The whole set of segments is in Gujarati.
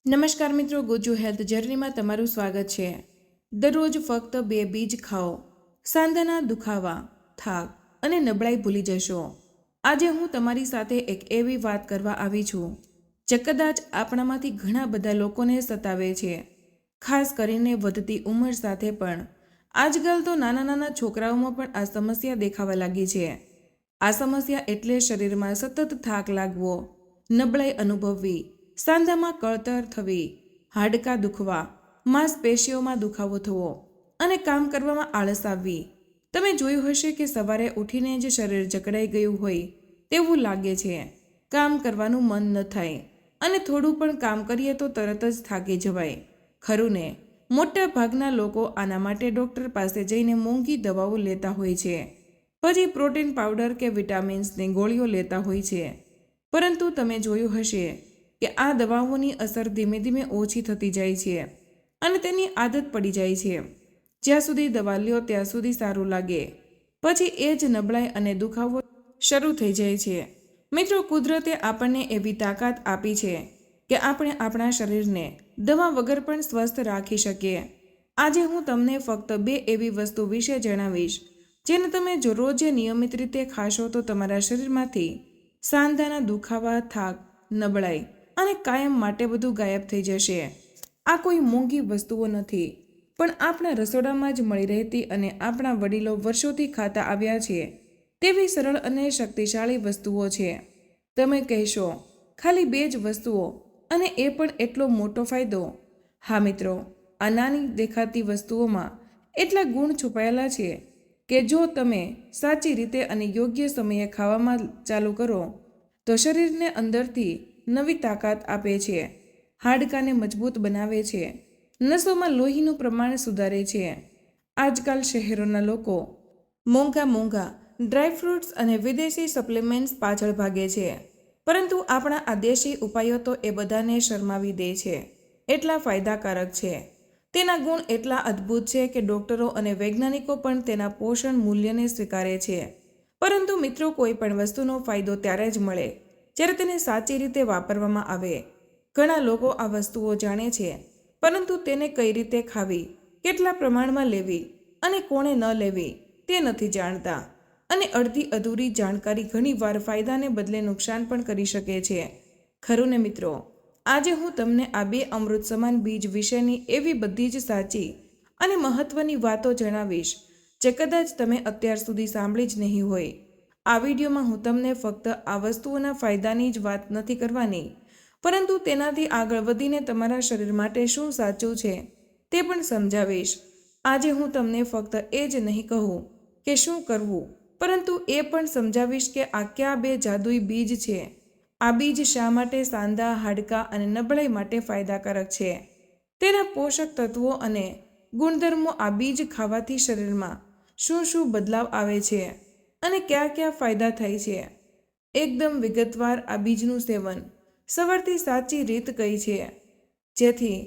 નમસ્કાર મિત્રો, ગુજુ હેલ્થ જર્નીમાં તમારું સ્વાગત છે। દરરોજ ફક્ત 2 બીજ ખાઓ, સાંધાના દુખાવા, થાક અને નબળાઈ ભૂલી જશો। આજે હું તમારી સાથે એક એવી વાત કરવા આવી છું જે કદાચ આપણામાંથી ઘણા બધા લોકોને સતાવે છે, ખાસ કરીને વધતી ઉંમર સાથે પણ। આજકાલ તો નાના છોકરાઓમાં પણ આ સમસ્યા દેખાવા લાગી છે। આ સમસ્યા એટલે શરીરમાં સતત થાક લાગવો, નબળાઈ અનુભવવી, સાંધામાં કળતર થવી, હાડકાં દુખવા, માંસપેશીઓમાં દુખાવો થવો અને કામ કરવામાં આળસ આવવી। તમે જોયું હશે કે સવારે ઉઠીને જ શરીર જકડાઈ ગયું હોય તેવું લાગે છે, કામ કરવાનું મન ન થાય અને થોડું પણ કામ કરીએ તો તરત જ થાકી જવાય, ખરું ને? મોટા ભાગના લોકો આના માટે ડૉક્ટર પાસે જઈને મોંઘી દવાઓ લેતા હોય છે, પછી પ્રોટીન પાવડર કે વિટામિન્સની ગોળીઓ લેતા હોય છે। પરંતુ તમે જોયું હશે કે આ દવાઓની અસર ધીમે ધીમે ઓછી થતી જાય છે અને તેની આદત પડી જાય છે। જ્યાં સુધી દવા લ્યો ત્યાં સુધી સારું લાગે, પછી એ જ નબળાઈ અને દુખાવો શરૂ થઈ જાય છે। મિત્રો, કુદરતે આપણને એવી તાકાત આપી છે કે આપણે આપણા શરીરને દવા વગર પણ સ્વસ્થ રાખી શકીએ। આજે હું તમને ફક્ત 2 એવી વસ્તુ વિશે જણાવીશ જેને તમે જો રોજ નિયમિત રીતે ખાશો તો તમારા શરીરમાંથી સાંધાના દુખાવા, થાક, નબળાઈ અને કાયમ માટે બધું ગાયબ થઈ જશે। આ કોઈ મોંઘી વસ્તુઓ નથી, પણ આપણા રસોડામાં જ મળી રહેતી અને આપણા વડીલો વર્ષોથી ખાતા આવ્યા છે તેવી સરળ અને શક્તિશાળી વસ્તુઓ છે। તમે કહેશો, ખાલી 2 જ વસ્તુઓ અને એ પણ એટલો મોટો ફાયદો? હા મિત્રો, આ નાની દેખાતી વસ્તુઓમાં એટલા ગુણ છુપાયેલા છે કે જો તમે સાચી રીતે અને યોગ્ય સમયે ખાવામાં ચાલુ કરો તો શરીરને અંદરથી નવી તાકાત આપે છે, હાડકાને મજબૂત બનાવે છે, નસોમાં લોહીનું પ્રમાણ સુધારે છે। આજકાલ શહેરોના લોકો મોંઘા ડ્રાયફ્રૂટ્સ અને વિદેશી સપ્લિમેન્ટ્સ પાછળ ભાગે છે, પરંતુ આપણા આ દેશી ઉપાયો તો એ બધાને શરમાવી દે છે। એટલા ફાયદાકારક છે, તેના ગુણ એટલા અદ્ભુત છે કે ડૉક્ટરો અને વૈજ્ઞાનિકો પણ તેના પોષણ મૂલ્યને સ્વીકારે છે। પરંતુ મિત્રો, કોઈ પણ વસ્તુનો ફાયદો ત્યારે જ મળે જ્યારે તેને સાચી રીતે વાપરવામાં આવે। ઘણા લોકો આ વસ્તુઓ જાણે છે, પરંતુ તેને કઈ રીતે ખાવી, કેટલા પ્રમાણમાં લેવી અને કોણે ન લેવી તે નથી જાણતા, અને અડધી અધૂરી જાણકારી ઘણીવાર ફાયદાને બદલે નુકસાન પણ કરી શકે છે, ખરું ને મિત્રો? આજે હું તમને આ 2 અમૃત સમાન બીજ વિશેની એવી બધી જ સાચી અને મહત્વની વાતો જણાવીશ જે કદાચ તમે અત્યાર સુધી સાંભળી જ નહીં હોય। આ વિડીયોમાં હું તમને ફક્ત આ વસ્તુઓના ફાયદાની જ વાત નથી કરવાની, પરંતુ તેનાથી આગળ વધીને તમારા શરીર માટે શું સાચું છે તે પણ સમજાવીશ। આજે હું તમને ફક્ત એ જ નહીં કહું કે શું કરવું, પરંતુ એ પણ સમજાવીશ કે આ કયા 2 જાદુઈ બીજ છે। આ બીજ શા માટે સાંધા, હાડકાં અને નબળાઈ માટે ફાયદાકારક છે, તેના પોષક તત્વો અને ગુણધર્મો, આ બીજ ખાવાથી શરીરમાં શું બદલાવ આવે છે અને કયા ફાયદા થાય છે, એકદમ વિગતવાર। આ બીજનું સેવન સવારથી સાચી રીત કઈ છે જેથી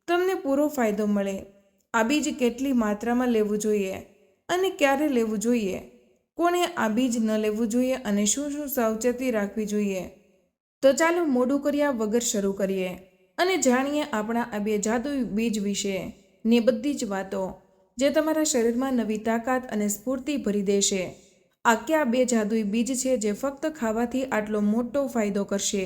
તમને પૂરો ફાયદો મળે? આ બીજ કેટલી માત્રામાં લેવું જોઈએ અને ક્યારે લેવું જોઈએ? કોણે આ બીજ ન લેવું જોઈએ અને શું સાવચેતી રાખવી જોઈએ? તો ચાલો મોડું કર્યા વગર શરૂ કરીએ અને જાણીએ આપણા આ 2 જાદુઈ બીજ વિશે ની બધી જ વાતો જે તમારા શરીરમાં નવી તાકાત અને સ્ફૂર્તિ ભરી દેશે। આ કયા 2 જાદુઈ બીજ છે જે ફક્ત ખાવાથી આટલો મોટો ફાયદો કરશે?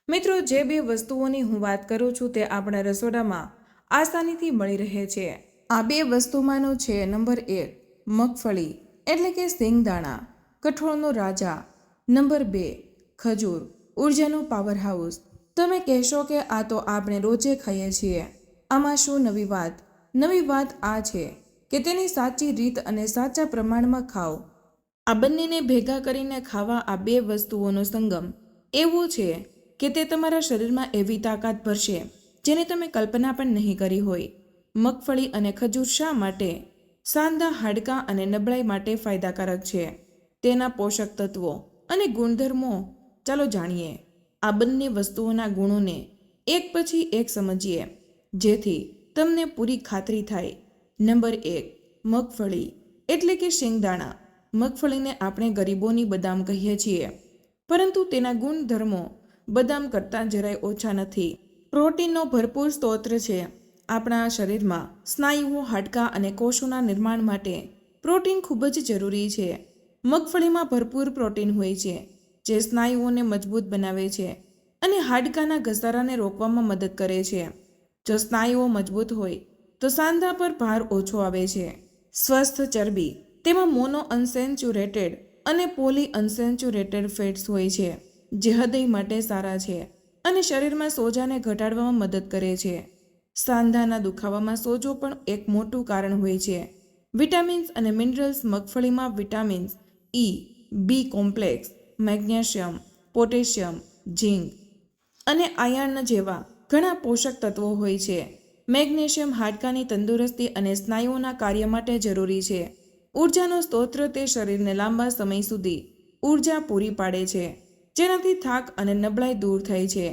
મિત્રો, જે 2 વસ્તુઓની હું વાત કરું છું તે આપણા રસોડામાં આસાનીથી મળી રહે છે। આ 2 વસ્તુમાંનો છે નંબર 1 મગફળી એટલે કે સિંગદાણા, કઠોળનો રાજા। નંબર 2 ખજૂર, ઉર્જાનું પાવરહાઉસ। તમે કહેશો કે આ તો આપણે રોજે ખાઈએ છીએ, આમાં શું નવી વાત? નવી વાત આ છે કે તેની સાચી રીત અને સાચા પ્રમાણમાં ખાઓ। આ બંનેને ભેગા કરીને ખાવા, આ 2 વસ્તુઓનો સંગમ એવો છે કે તે તમારા શરીરમાં એવી તાકાત ભરશે જેની તમે કલ્પના પણ નહીં કરી હોય। મગફળી અને ખજૂર શા માટે સાંધા, હાડકાં અને નબળાઈ માટે ફાયદાકારક છે, તેના પોષક તત્વો અને ગુણધર્મો ચાલો જાણીએ। આ બંને વસ્તુઓના ગુણોને એક પછી એક સમજીએ જેથી તમને પૂરી ખાતરી થાય। નંબર 1 મગફળી એટલે કે સિંગદાણા। મગફળીને આપણે ગરીબોની બદામ કહીએ છીએ, પરંતુ તેના ગુણધર્મો બદામ કરતાં જરાય ઓછા નથી। પ્રોટીનનો ભરપૂર સ્ત્રોત છે. આપણા શરીરમાં સ્નાયુઓ, હાડકાં અને કોષોના નિર્માણ માટે પ્રોટીન ખૂબ જ જરૂરી છે. મગફળીમાં ભરપૂર પ્રોટીન હોય છે, જે સ્નાયુઓને મજબૂત બનાવે છે અને હાડકાના ઘસારાને રોકવામાં મદદ કરે છે. જો સ્નાયુઓ મજબૂત હોય તો સાંધા પર ભાર ઓછો આવે છે. સ્વસ્થ ચરબી, તેમાં મોનો અનસેન્ચ્યુરેટેડ અને પોલી અનસેન્ચ્યુરેટેડ ફેટ્સ હોય છે, જે હૃદય માટે સારા છે અને શરીરમાં સોજાને ઘટાડવામાં મદદ કરે છે. સાંધાના દુખાવામાં સોજો પણ એક મોટું કારણ હોય છે. વિટામિન્સ અને મિનરલ્સ. મગફળીમાં વિટામિન્સ ઈ, બી કોમ્પ્લેક્સ, મેગ્નેશિયમ, પોટેશિયમ, ઝીંક અને આયર્ન જેવા ઘણા પોષક તત્વો હોય છે. મેગ્નેશિયમ હાડકાની તંદુરસ્તી અને સ્નાયુઓના કાર્ય માટે જરૂરી છે. ઉર્જાનો સ્ત્રોત. તે શરીરને લાંબા સમય સુધી ઉર્જા પૂરી પાડે છે, જેનાથી થાક અને નબળાઈ દૂર થાય છે.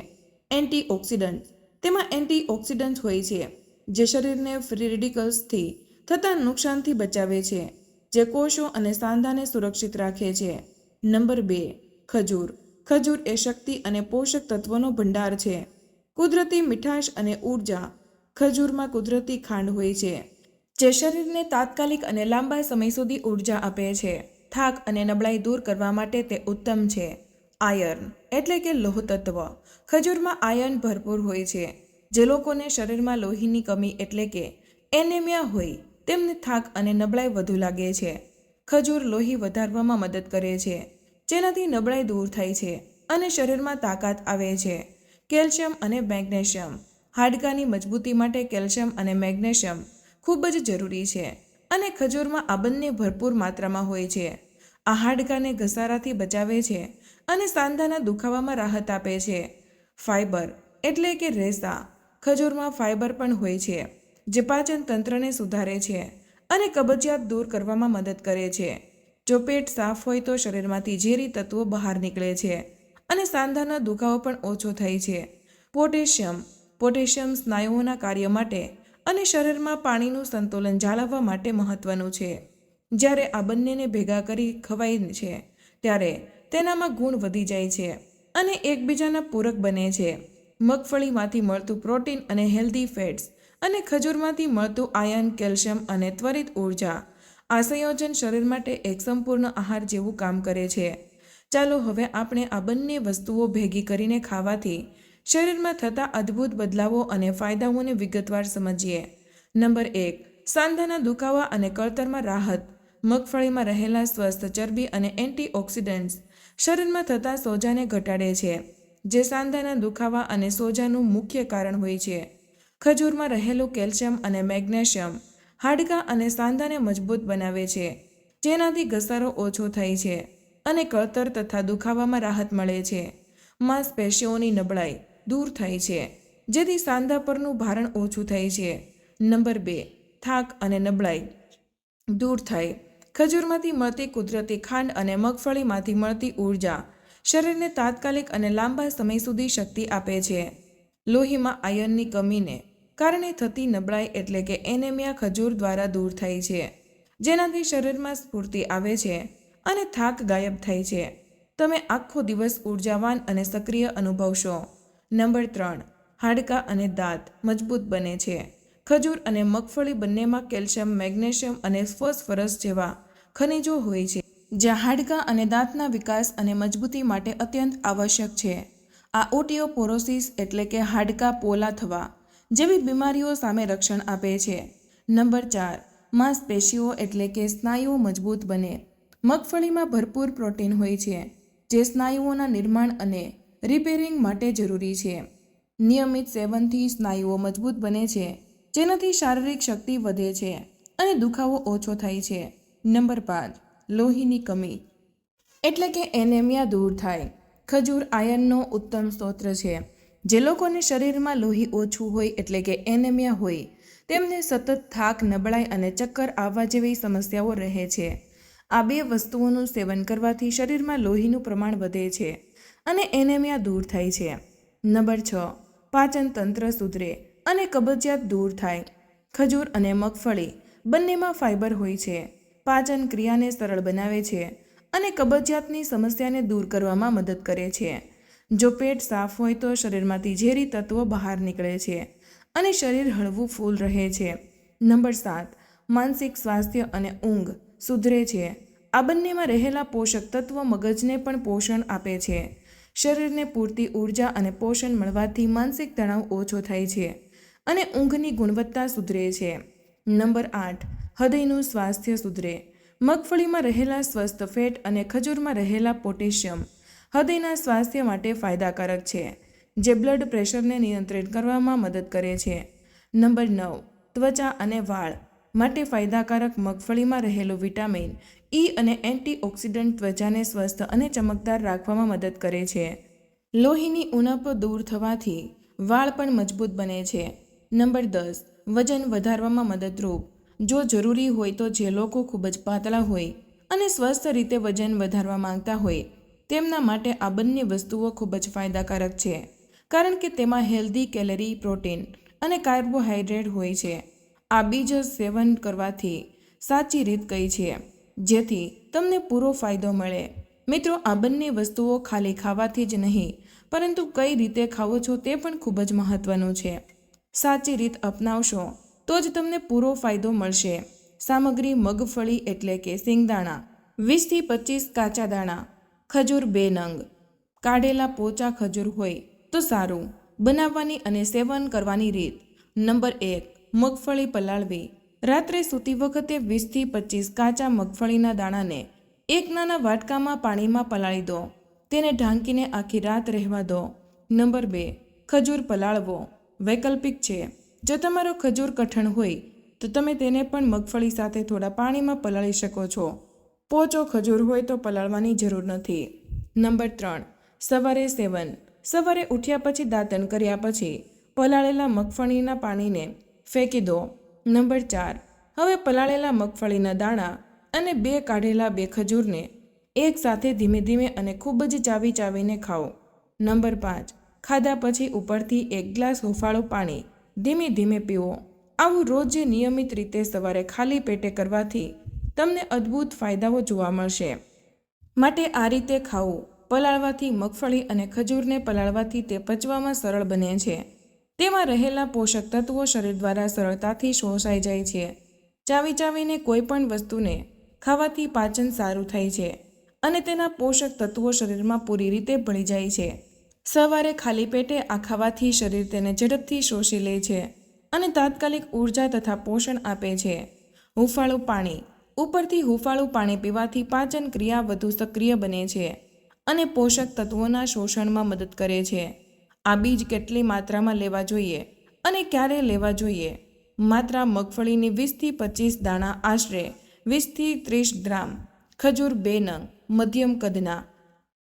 એન્ટીઓક્સિડન્ટ. તેમાં એન્ટીઓક્સિડન્ટ હોય છે, જે શરીરને ફ્રી રેડિકલ્સથી થતા નુકસાનથી બચાવે છે, જે કોષો અને સાંધાને સુરક્ષિત રાખે છે. નંબર 2. ખજૂર. ખજૂર એ શક્તિ અને પોષક તત્વોનો ભંડાર છે. કુદરતી મીઠાશ અને ઉર્જા. ખજૂરમાં કુદરતી ખાંડ હોય છે, જે શરીરને તાત્કાલિક અને લાંબા સમય સુધી ઉર્જા આપે છે. થાક અને નબળાઈ દૂર કરવા માટે તે ઉત્તમ છે. આયર્ન એટલે કે લોહ તત્વ. ખજૂરમાં આયર્ન ભરપૂર હોય છે. જે લોકોને શરીરમાં લોહીની કમી એટલે કે એનેમિયા હોય તેમને થાક અને નબળાઈ વધુ લાગે છે. ખજૂર લોહી વધારવામાં મદદ કરે છે, જેનાથી નબળાઈ દૂર થાય છે અને શરીરમાં તાકાત આવે છે. કેલ્શિયમ અને મેગ્નેશિયમ. હાડકાની મજબૂતી માટે કેલ્શિયમ અને મેગ્નેશિયમ ખૂબ જ જરૂરી છે અને ખજૂરમાં આ બંને ભરપૂર માત્રામાં હોય છે. આ હાડકાને ઘસારાથી બચાવે છે અને સાંધાના દુખાવામાં રાહત આપે છે. ફાઇબર એટલે કે રેસા. ખજૂરમાં ફાઇબર પણ હોય છે, જે પાચન તંત્રને સુધારે છે અને કબજિયાત દૂર કરવામાં મદદ કરે છે. જો પેટ સાફ હોય તો શરીરમાંથી ઝેરી તત્વો બહાર નીકળે છે અને સાંધાનો દુખાવો પણ ઓછો થાય છે. પોટેશિયમ. પોટેશિયમ સ્નાયુઓના કાર્ય માટે અને શરીરમાં પાણીનું સંતુલન જાળવવા માટે મહત્વનું છે. જ્યારે આ બંનેને ભેગા કરી ખવાય છે ત્યારે તેનામાં ગુણ વધી જાય છે અને એકબીજાના પૂરક બને છે. મગફળીમાંથી મળતું પ્રોટીન અને હેલ્ધી ફેટ્સ અને ખજૂરમાંથી મળતું આયર્ન, કેલ્શિયમ અને ત્વરિત ઉર્જા. આ સંયોજન શરીર માટે એક સંપૂર્ણ આહાર જેવું કામ કરે છે. ચાલો હવે આપણે આ બંને વસ્તુઓ ભેગી કરીને ખાવાથી શરીરમાં થતા અદ્ભુત બદલાવો અને ફાયદાઓને વિગતવાર સમજીએ. નંબર 1. સાંધાના દુખાવા અને કળતરમાં રાહત. મગફળીમાં રહેલા સ્વસ્થ ચરબી અને એન્ટીઓક્સિડન્ટ્સ શરીરમાં થતા સોજાને ઘટાડે છે, જે સાંધાના દુખાવા અને સોજાનું મુખ્ય કારણ હોય છે. ખજૂરમાં રહેલું કેલ્શિયમ અને મેગ્નેશિયમ હાડકાં અને સાંધાને મજબૂત બનાવે છે, જેનાથી ઘસારો ઓછો થાય છે અને કળતર તથા દુખાવામાં રાહત મળે છે. માંસપેશીઓની નબળાઈ દૂર થાય છે, જેથી સાંધા પરનું ભારણ ઓછું થાય છે. નંબર 2. થાક અને નબળાઈ દૂર થાય. ખજૂરમાંથી મળતી કુદરતી ખાંડ અને મગફળીમાંથી મળતી ઉર્જા શરીરને તાત્કાલિક અને લાંબા સમય સુધી શક્તિ આપે છે. લોહીમાં આયર્નની કમીને કારણે થતી નબળાઈ એટલે કે એનેમિયા ખજૂર દ્વારા દૂર થાય છે, જેનાથી શરીરમાં સ્ફૂર્તિ આવે છે અને થાક ગાયબ થાય છે. તમે આખો દિવસ ઉર્જાવાન અને સક્રિય અનુભવશો. નંબર 3. હાડકાં અને દાંત મજબૂત બને છે. ખજૂર અને મગફળી બંનેમાં કેલ્શિયમ, મેગ્નેશિયમ અને ફોસ્ફરસ જેવા ખનિજો હોય છે, જે હાડકાં અને દાંતના વિકાસ અને મજબૂતી માટે અત્યંત આવશ્યક છે. આ ઓટીઓપોરોસિસ એટલે કે હાડકાં પોલા થવા જેવી બીમારીઓ સામે રક્ષણ આપે છે. નંબર 4. માંસપેશીઓ એટલે કે સ્નાયુઓ મજબૂત બને. મગફળીમાં ભરપૂર પ્રોટીન હોય છે, જે સ્નાયુઓના નિર્માણ અને રિપેરિંગ માટે જરૂરી છે. નિયમિત સેવનથી સ્નાયુઓ મજબૂત બને છે, જેનાથી શારીરિક શક્તિ વધે છે અને દુખાવો ઓછો થાય છે. નંબર 5. લોહીની કમી એટલે કે એનેમિયા દૂર થાય. ખજૂર આયર્નનો ઉત્તમ સ્ત્રોત છે. જે લોકોને શરીરમાં લોહી ઓછું હોય એટલે કે એનેમિયા હોય તેમને સતત થાક, નબળાઈ અને ચક્કર આવવા જેવી સમસ્યાઓ રહે છે. આ બે વસ્તુઓનું સેવન કરવાથી શરીરમાં લોહીનું પ્રમાણ વધે છે અને એનેમિયા દૂર થાય છે. નંબર 6. પાચન તંત્ર સુધરે અને કબજિયાત દૂર થાય. ખજૂર અને મગફળી બંનેમાં ફાઇબર હોય છે. પાચન ક્રિયાને સરળ બનાવે છે અને કબજિયાતની સમસ્યાને દૂર કરવામાં મદદ કરે છે. જો પેટ સાફ હોય તો શરીરમાંથી ઝેરી તત્વો બહાર નીકળે છે અને શરીર હળવું ફૂલ રહે છે. નંબર 7, માનસિક સ્વાસ્થ્ય અને ઊંઘ સુધરે છે. આ બંનેમાં રહેલા પોષક તત્વો મગજને પણ પોષણ આપે છે. શરીરને પૂરતી ઉર્જા અને પોષણ મળવાથી માનસિક તણાવ ઓછો થાય છે અને ઊંઘની ગુણવત્તા સુધરે છે. નંબર 8, હૃદયનું સ્વાસ્થ્ય સુધરે. મગફળીમાં રહેલા સ્વસ્થ ફેટ અને ખજૂરમાં રહેલા પોટેશિયમ હૃદયના સ્વાસ્થ્ય માટે ફાયદાકારક છે, જે બ્લડ પ્રેશરને નિયંત્રિત કરવામાં મદદ કરે છે. નંબર 9, ત્વચા અને વાળ માટે ફાયદાકારક. મગફળીમાં રહેલું વિટામિન ઈ અને એન્ટીઓક્સિડન્ટ ત્વચાને સ્વસ્થ અને ચમકદાર રાખવામાં મદદ કરે છે. લોહીની ઉણપ દૂર થવાથી વાળ પણ મજબૂત બને છે. નંબર 10, વજન વધારવામાં મદદરૂપ. જો જરૂરી હોય તો જે લોકો ખૂબ જ પાતળા હોય અને સ્વસ્થ રીતે વજન વધારવા માંગતા હોય તેમના માટે આ બંને વસ્તુઓ ખૂબ જ ફાયદાકારક છે, કારણ કે તેમાં હેલ્ધી કેલરી, પ્રોટીન અને કાર્બોહાઈડ્રેટ હોય છે. આ બીજ સેવન કરવાથી સાચી રીત કઈ છે જેથી તમને પૂરો ફાયદો મળે? મિત્રો, આ બંને વસ્તુઓ ખાલી ખાવાથી જ નહીં, પરંતુ કઈ રીતે ખાવો છો તે પણ ખૂબ જ મહત્વનું છે. સાચી રીત અપનાવશો તો જ તમને પૂરો ફાયદો મળશે. સામગ્રી: મગફળી એટલે કે સિંગદાણા 20 થી 25 કાચા દાણા, ખજૂર 2 નંગ. કાઢેલા પોચા ખજૂર હોય તો સારું. બનાવવાની અને સેવન કરવાની રીત: નંબર 1, મગફળી પલાળવી. રાત્રે સૂતી વખતે 20 થી 25 કાચા મગફળીના દાણાને એક નાના વાટકામાં પાણીમાં પલાળી દો. તેને ઢાંકીને આખી રાત રહેવા દો. નંબર 2, ખજૂર પલાળવો. વૈકલ્પિક છે. જો તમારો ખજૂર કઠણ હોય તો તમે તેને પણ મગફળી સાથે થોડા પાણીમાં પલાળી શકો છો. પોચો ખજૂર હોય તો પલાળવાની જરૂર નથી. નંબર 3, સવારે સેવન. સવારે ઉઠ્યા પછી દાંતણ કર્યા પછી પલાળેલા મગફળીના પાણીને ફેંકી દો. નંબર 4, હવે પલાળેલા મગફળીના દાણા અને 2 કાઢેલા 2 ખજૂરને એક સાથે ધીમે ધીમે અને ખૂબ જ ચાવીને ખાઓ. નંબર 5, ખાધા પછી ઉપરથી 1 ગ્લાસ હુંફાળું પાણી ધીમે ધીમે પીવો. આવું રોજ નિયમિત રીતે સવારે ખાલી પેટે કરવાથી તમને અદ્ભુત ફાયદાઓ જોવા મળશે. માટે આ રીતે ખાવું. પલાળવાથી મગફળી અને ખજૂરને પલાળવાથી તે પચવામાં સરળ બને છે. તેમાં રહેલા પોષક તત્વો શરીર દ્વારા સરળતાથી શોષાઈ જાય છે. ચાવીને કોઈ પણ વસ્તુને ખાવાથી પાચન સારું થાય છે અને તેના પોષક તત્વો શરીરમાં પૂરી રીતે ભળી જાય છે. સવારે ખાલી પેટે આ ખાવાથી શરીર તેને ઝડપથી શોષી લે છે અને તાત્કાલિક ઉર્જા તથા પોષણ આપે છે. હુંફાળું પાણી. ઉપરથી હુંફાળું પાણી પીવાથી પાચન ક્રિયા વધુ સક્રિય બને છે અને પોષક તત્વોના શોષણમાં મદદ કરે છે. આ બીજ કેટલી માત્રામાં લેવા જોઈએ અને ક્યારે લેવા જોઈએ? માત્રા: મગફળીની 20 થી 25 દાણા આશરે 20 થી 30 ગ્રામ, ખજૂર 2 નંગ મધ્યમ કદના.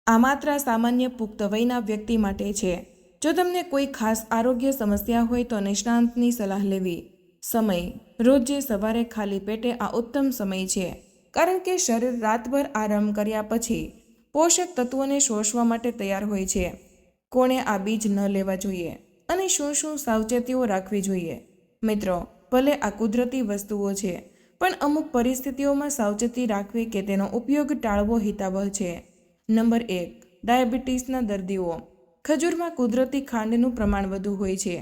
આ માત્રા સામાન્ય પુખ્ત વયના વ્યક્તિ માટે છે. જો તમને કોઈ ખાસ આરોગ્ય સમસ્યા હોય તો નિષ્ણાતની સલાહ લેવી. સમય: રોજે સવારે ખાલી પેટે આ ઉત્તમ સમય છે, કારણ કે શરીર રાતભર આરામ કર્યા પછી પોષક તત્વોને શોષવા માટે તૈયાર હોય છે. કોણે આ બીજ ન લેવા જોઈએ અને શું શું સાવચેતીઓ રાખવી જોઈએ? મિત્રો, ભલે આ કુદરતી વસ્તુઓ છે, પણ અમુક પરિસ્થિતિઓમાં સાવચેતી રાખવી કે તેનો ઉપયોગ ટાળવો હિતાવહ છે. નંબર 1, ડાયાબિટીસના દર્દીઓ. ખજૂરમાં કુદરતી ખાંડનું પ્રમાણ વધુ હોય છે,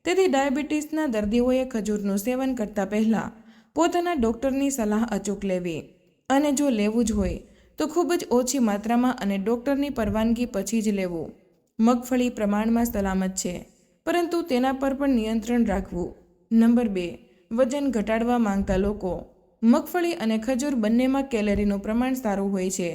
તેથી ડાયાબિટીસના દર્દીઓએ ખજૂરનું સેવન કરતા પહેલાં પોતાના ડૉક્ટરની સલાહ અચૂક લેવી, અને જો લેવું જ હોય તો ખૂબ જ ઓછી માત્રામાં અને ડૉક્ટરની પરવાનગી પછી જ લેવું. મગફળી પ્રમાણમાં સલામત છે, પરંતુ તેના પર પણ નિયંત્રણ રાખવું. નંબર 2, વજન ઘટાડવા માંગતા લોકો. મગફળી અને ખજૂર બંનેમાં કેલરીનું પ્રમાણ સારું હોય છે.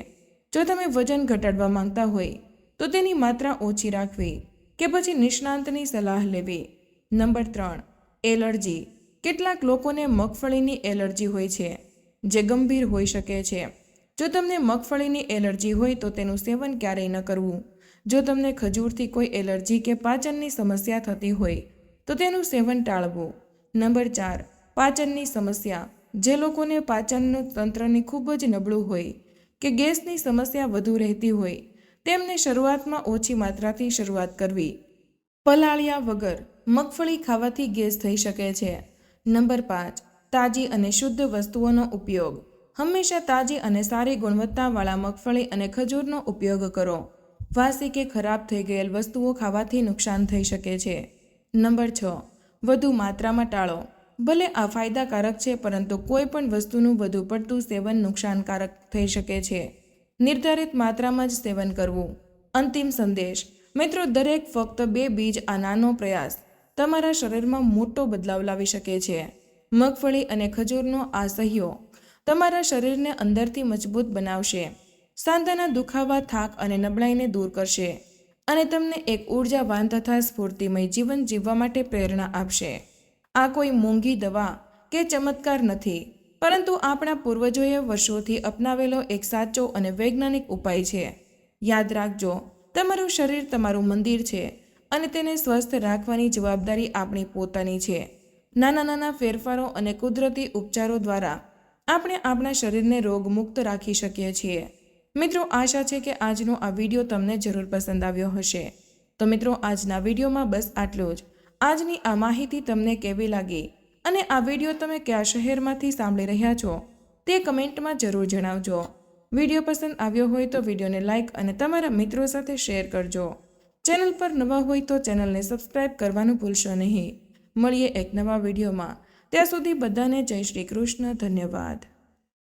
જો તમે વજન ઘટાડવા માંગતા હોય તો તેની માત્રા ઓછી રાખવી કે પછી નિષ્ણાતની સલાહ લેવી. Number 3, allergy. કેટલાક લોકોને મગફળીની એલર્જી હોય છે, જે ગંભીર હોઈ શકે છે. જો તમને મગફળીની એલર્જી હોય તો તેનું સેવન ક્યારેય ન કરવું. જો તમને ખજૂરથી કોઈ એલર્જી કે પાચનની સમસ્યા થતી હોય તો તેનું સેવન ટાળવું. નંબર 4, પાચનની સમસ્યા. જે લોકોને પાચનનું તંત્રની ખૂબ જ નબળું હોય કે ગેસની સમસ્યા વધુ રહેતી હોય તેમને શરૂઆતમાં ઓછી માત્રાથી શરૂઆત કરવી. પલાળ્યા વગર મગફળી ખાવાથી ગેસ થઈ શકે છે. નંબર 5, તાજી અને શુદ્ધ વસ્તુઓનો ઉપયોગ. હંમેશા તાજી અને સારી ગુણવત્તાવાળા મગફળી અને ખજૂરનો ઉપયોગ કરો. વાસી કે ખરાબ થઈ ગયેલ વસ્તુઓ ખાવાથી નુકસાન થઈ શકે છે. નંબર 6, વધુ માત્રામાં ટાળો. ભલે આ ફાયદાકારક છે, પરંતુ કોઈ પણ વસ્તુનું વધુ પડતું સેવન નુકસાનકારક થઈ શકે છે. નિર્ધારિત માત્રામાં જ સેવન કરવું. અંતિમ સંદેશ. મિત્રો, દરેક ફક્ત 2 બીજ આ નાનો પ્રયાસ તમારા શરીરમાં મોટો બદલાવ લાવી શકે છે. મગફળી અને ખજૂરનો આ સહયોગ તમારા શરીરને અંદરથી મજબૂત બનાવશે, સાંધાના દુખાવા, થાક અને નબળાઈને દૂર કરશે અને તમને એક ઉર્જાવાન તથા સ્ફૂર્તિમય જીવન જીવવા માટે પ્રેરણા આપશે. આ કોઈ મોંઘી દવા કે ચમત્કાર નથી, પરંતુ આપણા પૂર્વજોએ વર્ષોથી અપનાવેલો એક સાચો અને વૈજ્ઞાનિક ઉપાય છે. યાદ રાખજો, તમારું શરીર તમારું મંદિર છે અને તેને સ્વસ્થ રાખવાની જવાબદારી આપણી પોતાની છે. નાના નાના ફેરફારો અને કુદરતી ઉપચારો દ્વારા આપણે આપણા શરીરને રોગમુક્ત રાખી શકીએ છીએ. મિત્રો, આશા છે કે આજનો આ વિડીયો તમને જરૂર પસંદ આવ્યો હશે. તો મિત્રો, આજના વિડીયોમાં બસ આટલું જ. આજની આ માહિતી તમને કેવી લાગી અને આ વિડીયો તમે કયા શહેરમાંથી સાંભળી રહ્યા છો તે કમેન્ટમાં જરૂર જણાવજો. વિડીયો પસંદ આવ્યો હોય તો વિડીયોને લાઇક અને તમારા મિત્રો સાથે શેર કરજો. ચેનલ પર નવા હોય તો ચેનલને સબસ્ક્રાઇબ કરવાનું ભૂલશો નહીં. મળીએ એક નવા વિડીયોમાં. ત્યાં સુધી બધાને જય શ્રી કૃષ્ણ. ધન્યવાદ.